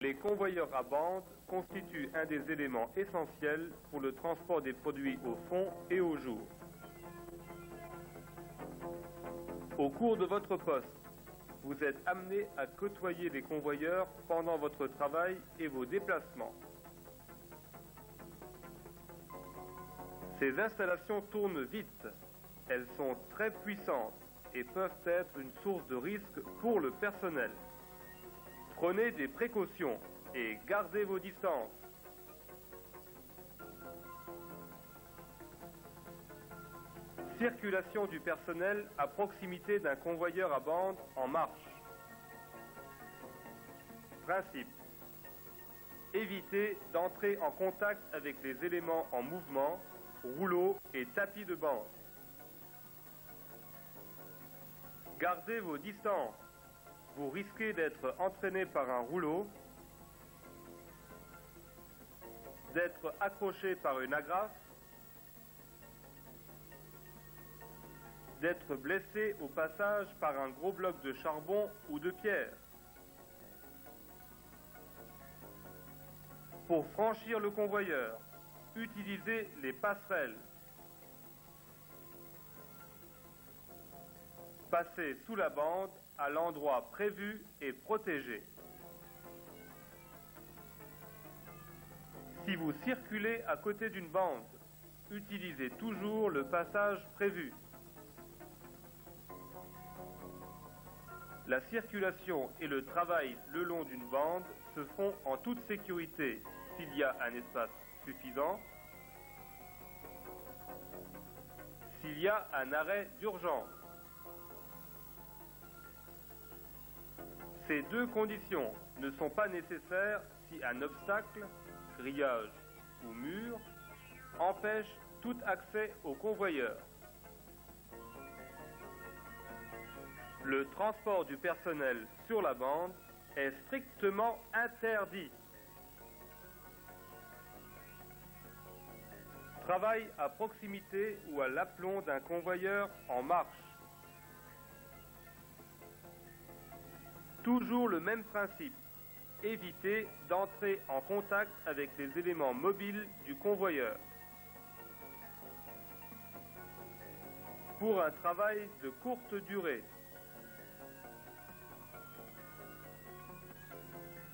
Les convoyeurs à bande constituent un des éléments essentiels pour le transport des produits au fond et au jour. Au cours de votre poste, vous êtes amené à côtoyer les convoyeurs pendant votre travail et vos déplacements. Ces installations tournent vite, elles sont très puissantes et peuvent être une source de risque pour le personnel. Prenez des précautions et gardez vos distances. Circulation du personnel à proximité d'un convoyeur à bande en marche. Principe. Évitez d'entrer en contact avec les éléments en mouvement, rouleaux et tapis de bande. Gardez vos distances. Vous risquez d'être entraîné par un rouleau, d'être accroché par une agrafe, d'être blessé au passage par un gros bloc de charbon ou de pierre. Pour franchir le convoyeur, utilisez les passerelles. Passez sous la bande à l'endroit prévu et protégé. Si vous circulez à côté d'une bande, utilisez toujours le passage prévu. La circulation et le travail le long d'une bande se font en toute sécurité s'il y a un espace suffisant, s'il y a un arrêt d'urgence. Ces deux conditions ne sont pas nécessaires si un obstacle, grillage ou mur, empêche tout accès au convoyeur. Le transport du personnel sur la bande est strictement interdit. Travail à proximité ou à l'aplomb d'un convoyeur en marche. Toujours le même principe. Évitez d'entrer en contact avec les éléments mobiles du convoyeur. Pour un travail de courte durée,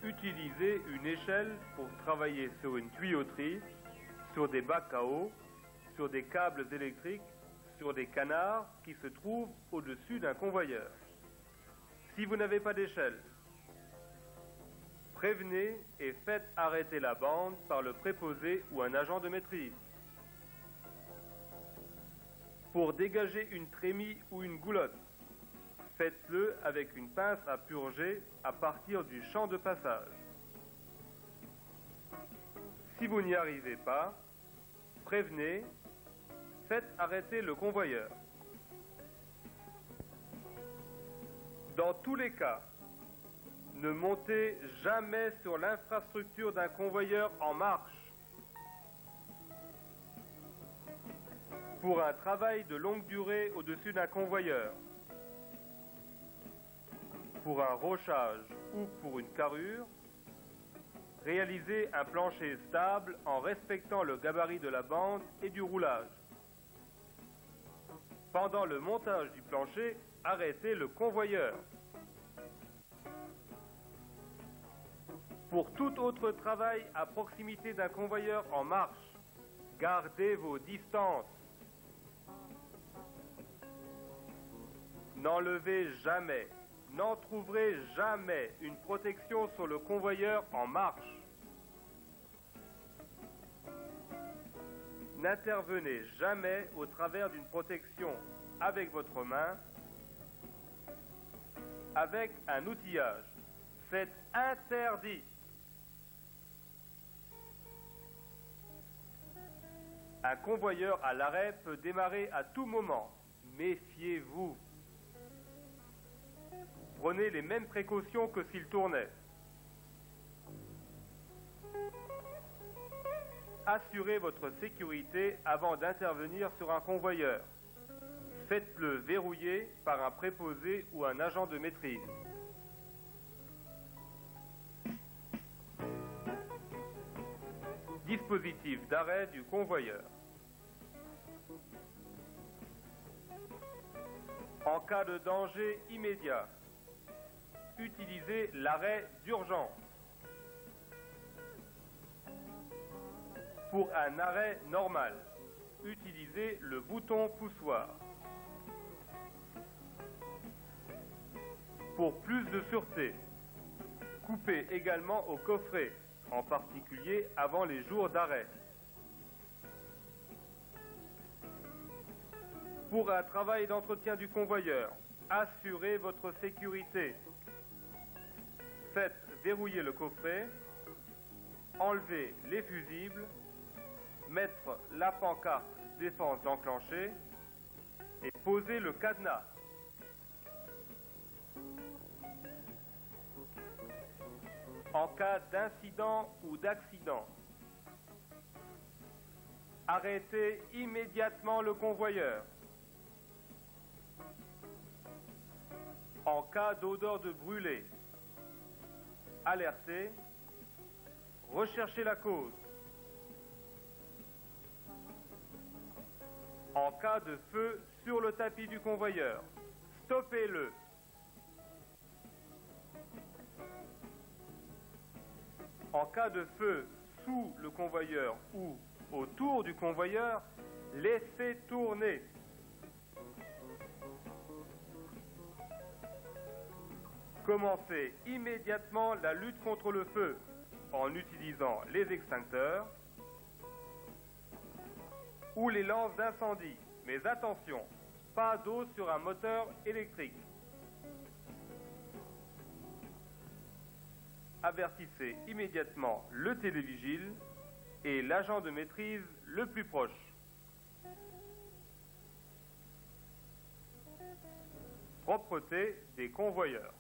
utilisez une échelle pour travailler sur une tuyauterie, sur des bacs à eau, sur des câbles électriques, sur des canards qui se trouvent au-dessus d'un convoyeur. Si vous n'avez pas d'échelle, prévenez et faites arrêter la bande par le préposé ou un agent de maîtrise. Pour dégager une trémie ou une goulotte, faites-le avec une pince à purger à partir du champ de passage. Si vous n'y arrivez pas, prévenez, faites arrêter le convoyeur. Dans tous les cas, ne montez jamais sur l'infrastructure d'un convoyeur en marche. Pour un travail de longue durée au-dessus d'un convoyeur, pour un rochage ou pour une carrure, réalisez un plancher stable en respectant le gabarit de la bande et du roulage. Pendant le montage du plancher, arrêtez le convoyeur. Pour tout autre travail à proximité d'un convoyeur en marche, gardez vos distances. N'enlevez jamais, n'entrouvrez jamais une protection sur le convoyeur en marche. N'intervenez jamais au travers d'une protection avec votre main, avec un outillage. C'est interdit. Un convoyeur à l'arrêt peut démarrer à tout moment. Méfiez-vous. Prenez les mêmes précautions que s'il tournait. Assurez votre sécurité avant d'intervenir sur un convoyeur. Faites-le verrouiller par un préposé ou un agent de maîtrise. Dispositif d'arrêt du convoyeur. En cas de danger immédiat, utilisez l'arrêt d'urgence. Pour un arrêt normal, utilisez le bouton poussoir. Pour plus de sûreté, coupez également au coffret, en particulier avant les jours d'arrêt. Pour un travail d'entretien du convoyeur, assurez votre sécurité. Faites verrouiller le coffret, enlevez les fusibles, mettre la pancarte défense d'enclencher et posez le cadenas. En cas d'incident ou d'accident, arrêtez immédiatement le convoyeur. En cas d'odeur de brûlé, alertez, recherchez la cause. En cas de feu sur le tapis du convoyeur, stoppez-le. En cas de feu sous le convoyeur ou autour du convoyeur, laissez tourner. Commencez immédiatement la lutte contre le feu en utilisant les extincteurs ou les lances d'incendie. Mais attention, pas d'eau sur un moteur électrique. Avertissez immédiatement le télévigile et l'agent de maîtrise le plus proche. Propreté des convoyeurs.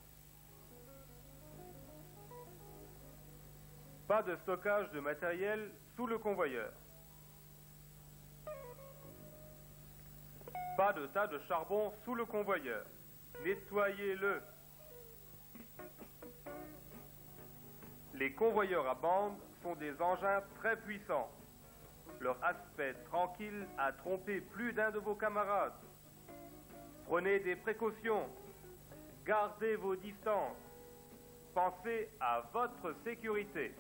Pas de stockage de matériel sous le convoyeur. Pas de tas de charbon sous le convoyeur. Nettoyez-le. Les convoyeurs à bande sont des engins très puissants. Leur aspect tranquille a trompé plus d'un de vos camarades. Prenez des précautions. Gardez vos distances. Pensez à votre sécurité.